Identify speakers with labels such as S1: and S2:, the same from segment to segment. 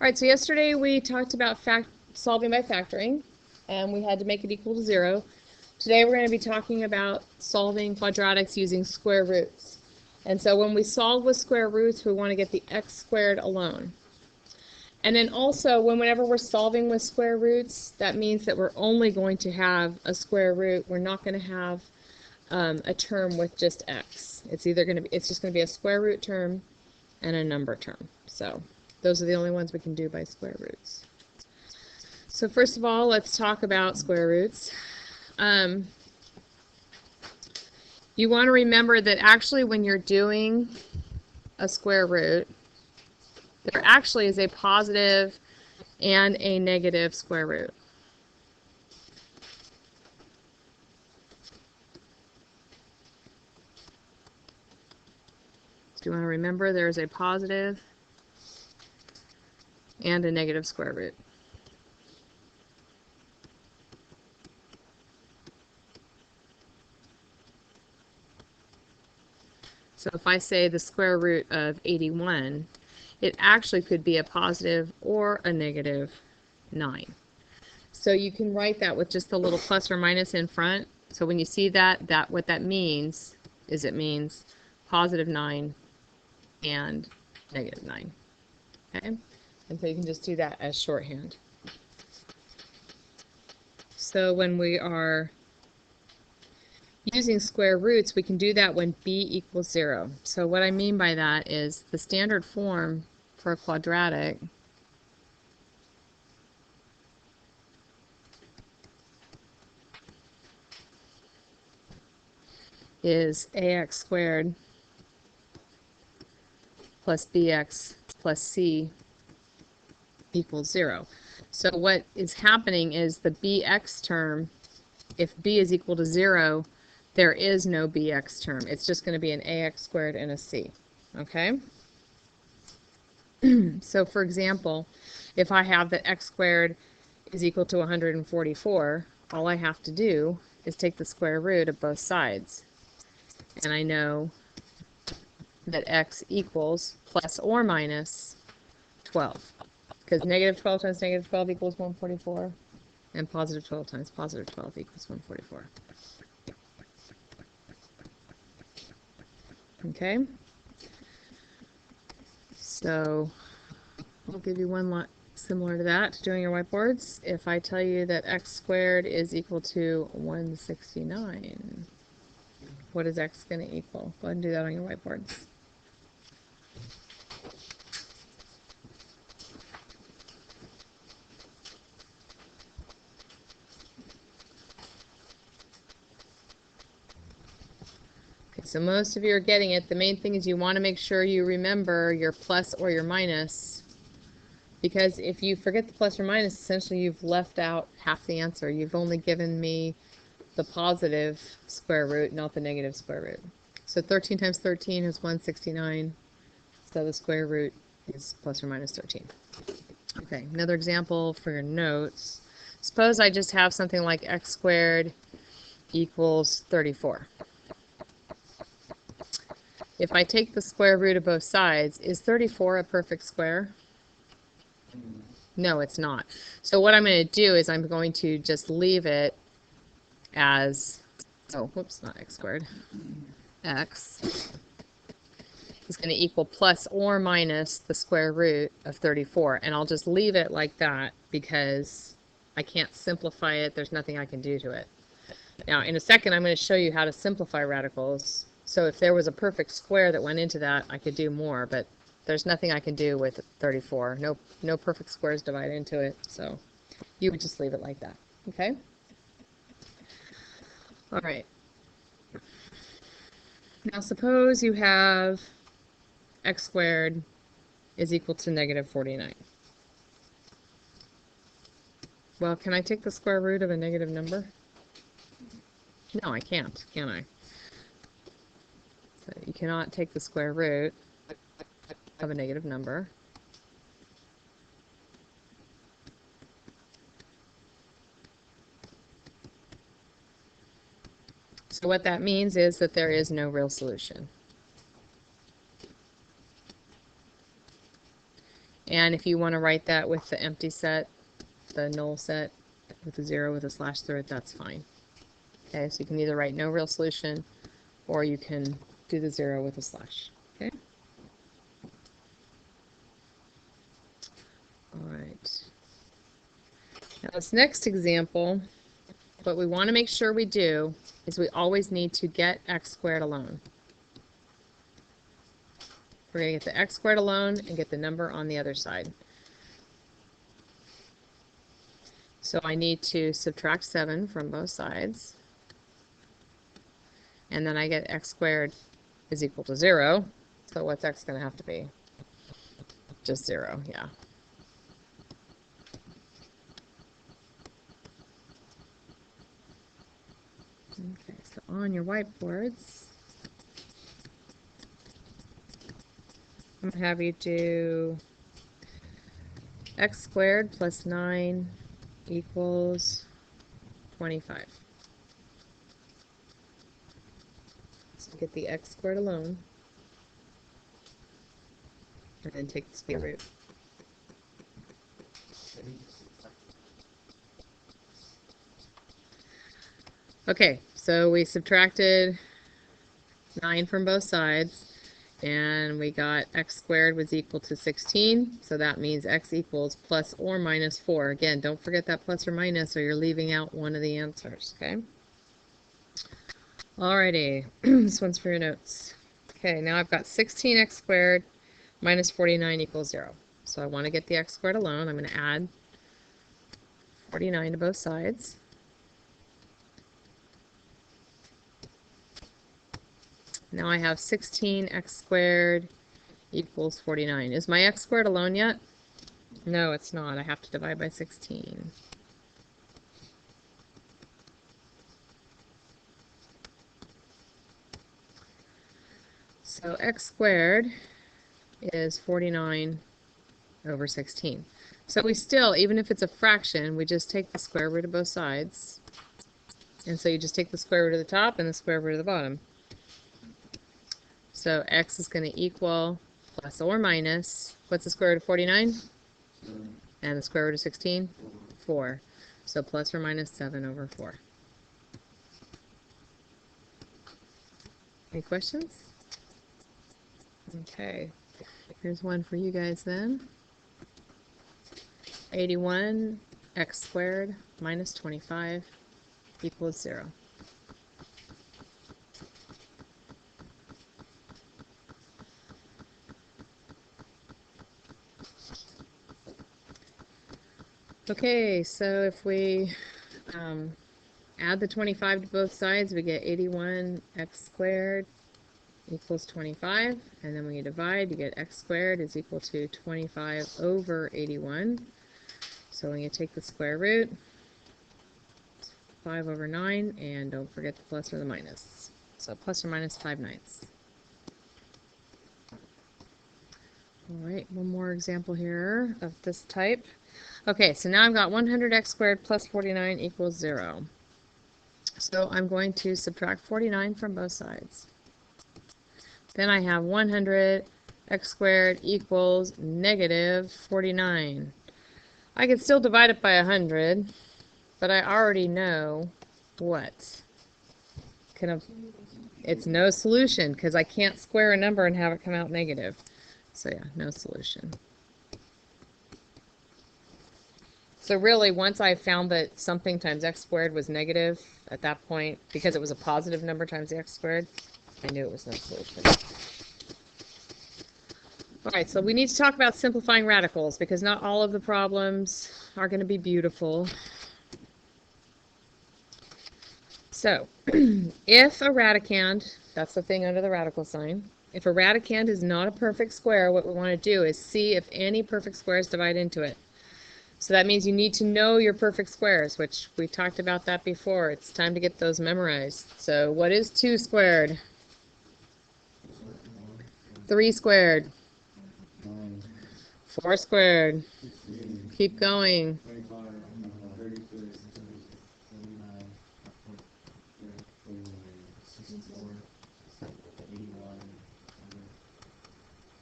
S1: right, so yesterday we talked about solving by factoring, and we had to make it equal to 0. Today we're going to be talking about solving quadratics using square roots. And so when we solve with square roots, we want to get the x squared alone. And then also, whenever we're solving with square roots, that means that we're only going to have a square root. We're not going to have a term with just x. It's just going to be a square root term and a number term. So those are the only ones we can do by square roots. So first of all, let's talk about square roots. You want to remember that actually when you're doing a square root, there actually is a positive and a negative square root. So you want to remember there's a positive and a negative square root. So if I say the square root of 81, it actually could be a positive or a negative 9. So you can write that with just a little plus or minus in front. So when you see that what that means is it means positive 9 and negative 9. Okay? And so you can just do that as shorthand. So when we are using square roots, we can do that when b equals 0. So what I mean by that is the standard form for a quadratic is ax squared plus bx plus c equals 0. So what is happening is the bx term, if b is equal to 0, there is no bx term. It's just going to be an ax squared and a c. Okay? So for example, if I have that x squared is equal to 144, all I have to do is take the square root of both sides. And I know that x equals plus or minus 12. Because negative 12 times negative 12 equals 144. And positive 12 times positive 12 equals 144. Okay? So I'll give you one lot similar to that doing your whiteboards. If I tell you that x squared is equal to 169, what is x going to equal? Go ahead and do that on your whiteboards. Okay, so most of you are getting it. The main thing is you want to make sure you remember your plus or your minus, because if you forget the plus or minus, essentially you've left out half the answer. You've only given me the positive square root, not the negative square root. So 13 times 13 is 169. So the square root is plus or minus 13. Okay, another example for your notes. Suppose I just have something like x squared equals 34. If I take the square root of both sides, is 34 a perfect square? No, it's not. So what I'm going to do is I'm going to just leave it as, oh, whoops, not x squared. X is going to equal plus or minus the square root of 34. And I'll just leave it like that because I can't simplify it. There's nothing I can do to it. Now, in a second, I'm going to show you how to simplify radicals. So if there was a perfect square that went into that, I could do more, but there's nothing I can do with 34. No perfect squares divide into it, so you would just leave it like that. Okay? All right. Now suppose you have x squared is equal to negative 49. Well, can I take the square root of a negative number? No, I can't, can I? So you cannot take the square root of a negative number. So what that means is that there is no real solution. And if you want to write that with the empty set, the null set, with a 0 with a slash through it, that's fine. Okay, so you can either write no real solution, or you can do the 0 with a slash. Okay. All right. Now this next example, what we want to make sure we do is we always need to get x squared alone. We're going to get the x squared alone and get the number on the other side. So I need to subtract 7 from both sides. And then I get x squared is equal to 0. So what's x going to have to be? Just 0, yeah. Okay, so on your whiteboards, I'm going to have you do x squared plus 9 equals 25. So get the x squared alone, and then take the square root. Okay, so we subtracted 9 from both sides, and we got x squared was equal to 16, so that means x equals plus or minus 4. Again, don't forget that plus or minus, or you're leaving out one of the answers, okay? Alrighty, this one's for your notes. Okay, now I've got 16x squared minus 49 equals 0. So I want to get the x squared alone. I'm going to add 49 to both sides. Now I have 16x squared equals 49. Is my x squared alone yet? No, it's not. I have to divide by 16. So x squared is 49 over 16. So we still, even if it's a fraction, we just take the square root of both sides. And so you just take the square root of the top and the square root of the bottom. So x is going to equal plus or minus, what's the square root of 49? And the square root of 16? 4. So plus or minus 7 over 4. Any questions? Okay, here's one for you guys then. 81 x squared minus 25 equals 0. Okay, so if we add the 25 to both sides, we get 81 x squared equals 25, and then when you divide, you get x squared is equal to 25 over 81. So when you take the square root, 5 over 9, and don't forget the plus or the minus. So plus or minus 5/9. Alright, one more example here of this type. Okay, so now I've got 100x squared plus 49 equals 0. So I'm going to subtract 49 from both sides. Then I have 100x squared equals negative 49. I can still divide it by 100, but I already know what. It's no solution because I can't square a number and have it come out negative. So yeah, no solution. So really, once I found that something times x squared was negative, at that point, because it was a positive number times the x squared, I knew it was no solution. Alright, so we need to talk about simplifying radicals, because not all of the problems are going to be beautiful. So, if a radicand, that's the thing under the radical sign, if a radicand is not a perfect square, what we want to do is see if any perfect squares divide into it. So that means you need to know your perfect squares, which we talked about that before. It's time to get those memorized. So what is 2 squared? 3 squared? 4 squared? Keep going.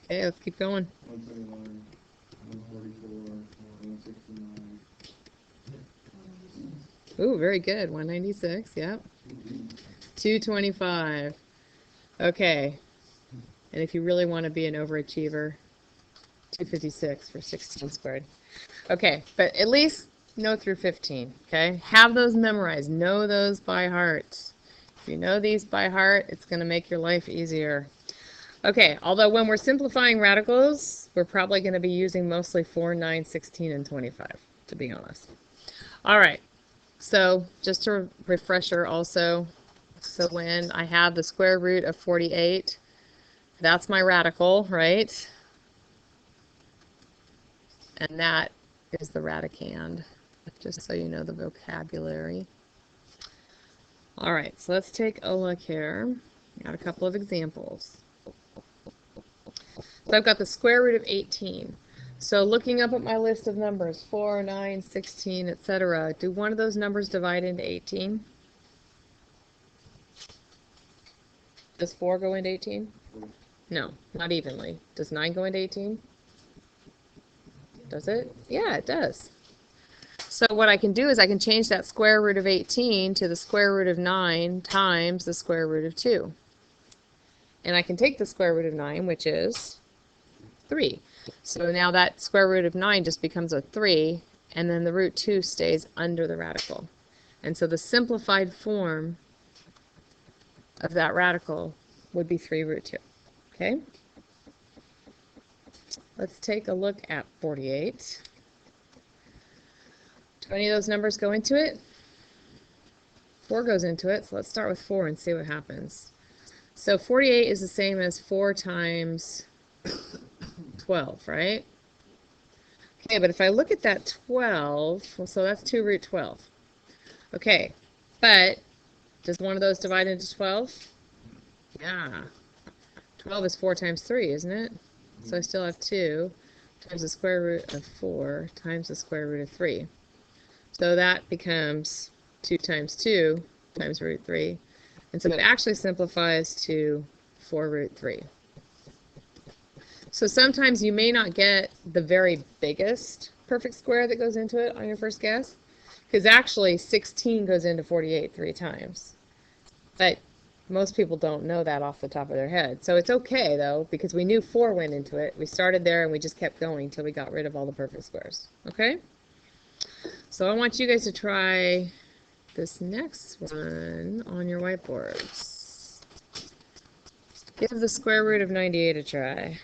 S1: Okay, let's keep going. Ooh, very good. 196, yep. 225. Okay. And if you really want to be an overachiever, 256 for 16 squared. Okay, but at least know through 15, okay? Have those memorized. Know those by heart. If you know these by heart, it's going to make your life easier. Okay, although when we're simplifying radicals, we're probably going to be using mostly 4, 9, 16, and 25, to be honest. All right, so just a refresher also. So when I have the square root of 48, that's my radical, right? And that is the radicand, just so you know the vocabulary. All right, so let's take a look here. Got a couple of examples. So I've got the square root of 18. So looking up at my list of numbers, 4, 9, 16, etc., do one of those numbers divide into 18? Does 4 go into 18? No, not evenly. Does 9 go into 18? Does it? Yeah, it does. So what I can do is I can change that square root of 18 to the square root of 9 times the square root of 2. And I can take the square root of 9, which is 3. So now that square root of 9 just becomes a 3, and then the root 2 stays under the radical. And so the simplified form of that radical would be 3 root 2. Okay? Let's take a look at 48. Do any of those numbers go into it? 4 goes into it, so let's start with 4 and see what happens. So 48 is the same as 4 times 12, right? Okay, but if I look at that 12, well, so that's 2 root 12. Okay, but does one of those divide into 12? Yeah. 12 is 4 times 3, isn't it? So I still have 2 times the square root of 4 times the square root of 3. So that becomes 2 times 2 times root 3. And so it actually simplifies to 4 root 3. So sometimes you may not get the very biggest perfect square that goes into it on your first guess, because actually 16 goes into 48 3 times. But most people don't know that off the top of their head. So it's okay, though, because we knew 4 went into it. We started there and we just kept going until we got rid of all the perfect squares. Okay? So I want you guys to try this next one on your whiteboards. Give the square root of 98 a try.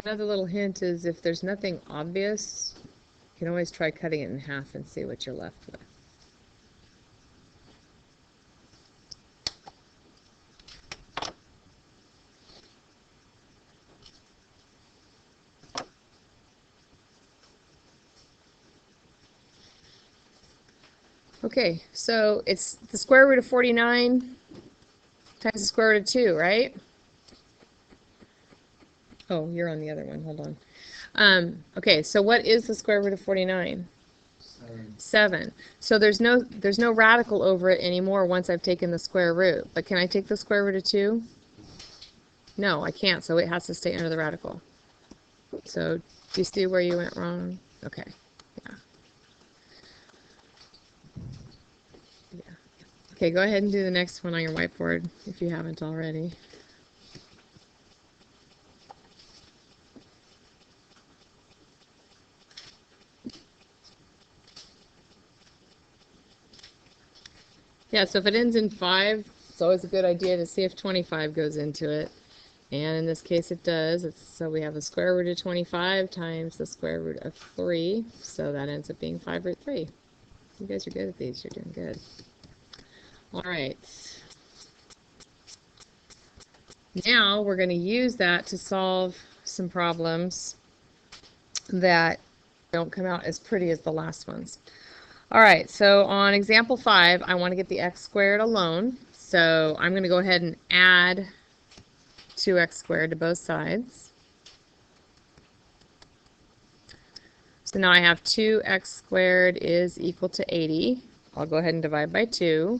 S1: Another little hint is if there's nothing obvious, you can always try cutting it in half and see what you're left with. Okay, so it's the square root of 49 times the square root of 2, right? Oh, you're on the other one. Hold on. Okay, so what is the square root of 49? 7. So there's no radical over it anymore once I've taken the square root. But can I take the square root of 2? No, I can't, so it has to stay under the radical. So do you see where you went wrong? Okay. Yeah. Okay, go ahead and do the next one on your whiteboard if you haven't already. Yeah, so if it ends in 5, it's always a good idea to see if 25 goes into it. And in this case it does. So we have the square root of 25 times the square root of 3. So that ends up being 5 root 3. You guys are good at these. You're doing good. All right. Now we're going to use that to solve some problems that don't come out as pretty as the last ones. All right, so on example 5, I want to get the x squared alone. So I'm going to go ahead and add 2x squared to both sides. So now I have 2x squared is equal to 80. I'll go ahead and divide by 2.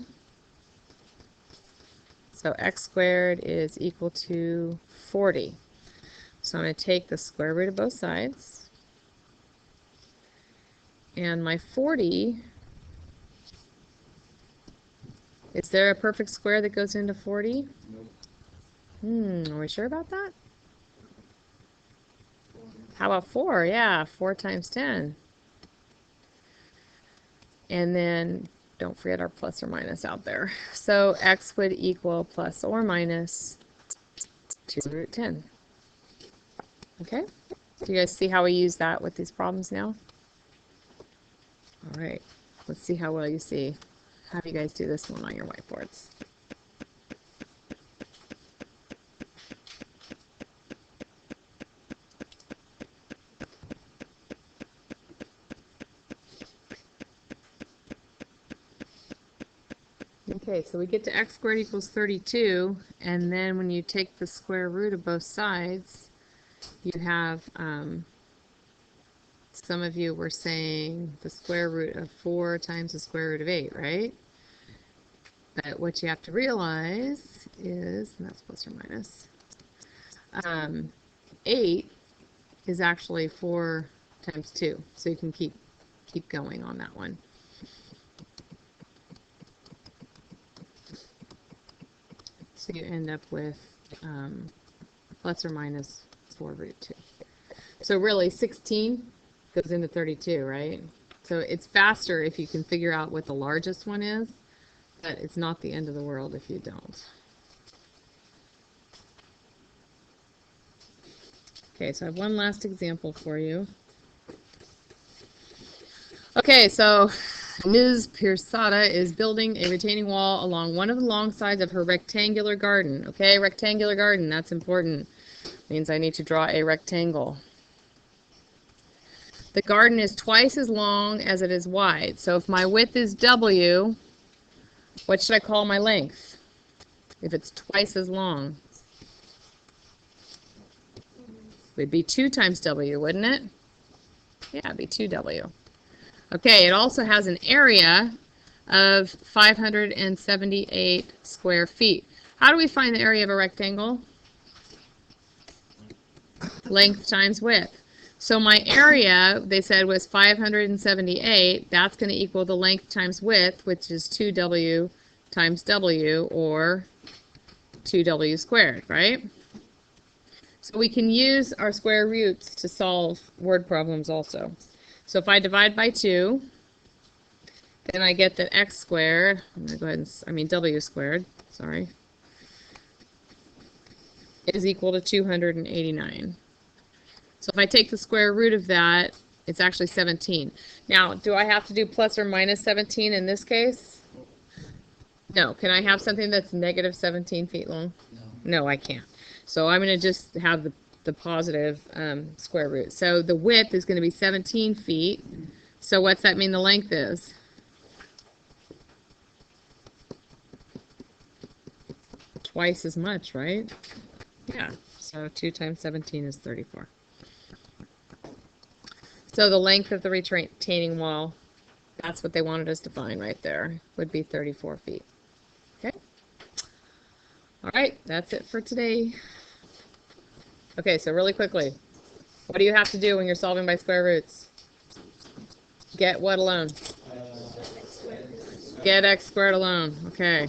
S1: So x squared is equal to 40. So I'm going to take the square root of both sides. And my 40, is there a perfect square that goes into 40? Nope. Are we sure about that? How about 4? Yeah, 4 times 10. And then don't forget our plus or minus out there. So x would equal plus or minus 2 root 10. Okay? Do you guys see how we use that with these problems now? All right. Let's see how well you see. Have you guys do this one on your whiteboards. Okay, so we get to x squared equals 32, and then when you take the square root of both sides, you have, some of you were saying the square root of 4 times the square root of 8, right? But what you have to realize is, and that's plus or minus, 8 is actually 4 times 2, so you can keep going on that one. So you end up with plus or minus 4 root 2. So really 16 goes into 32, right? So it's faster if you can figure out what the largest one is, but it's not the end of the world if you don't. Okay, so I have one last example for you. Okay, so Ms. Pirsada is building a retaining wall along one of the long sides of her rectangular garden. Okay, rectangular garden, that's important. Means I need to draw a rectangle. The garden is twice as long as it is wide. So if my width is W, what should I call my length? If it's twice as long. It would be 2 times W, wouldn't it? Yeah, it'd be 2W. Okay, it also has an area of 578 square feet. How do we find the area of a rectangle? Length times width. So my area, they said, was 578. That's going to equal the length times width, which is 2W times W, or 2W squared, right? So we can use our square roots to solve word problems also. So if I divide by 2, then I get that x squared, I'm going to go ahead and, W squared, sorry, is equal to 289. So if I take the square root of that, it's actually 17. Now, do I have to do plus or minus 17 in this case? No. Can I have something that's negative 17 feet long? No, I can't. So I'm going to just have the positive square root. So the width is going to be 17 feet. So what's that mean the length is? Twice as much, right? Yeah. So 2 times 17 is 34. So the length of the retaining wall, that's what they wanted us to find right there, would be 34 feet. Okay? All right, that's it for today. Okay, so really quickly, what do you have to do when you're solving by square roots? Get what alone? Get x squared alone. Okay.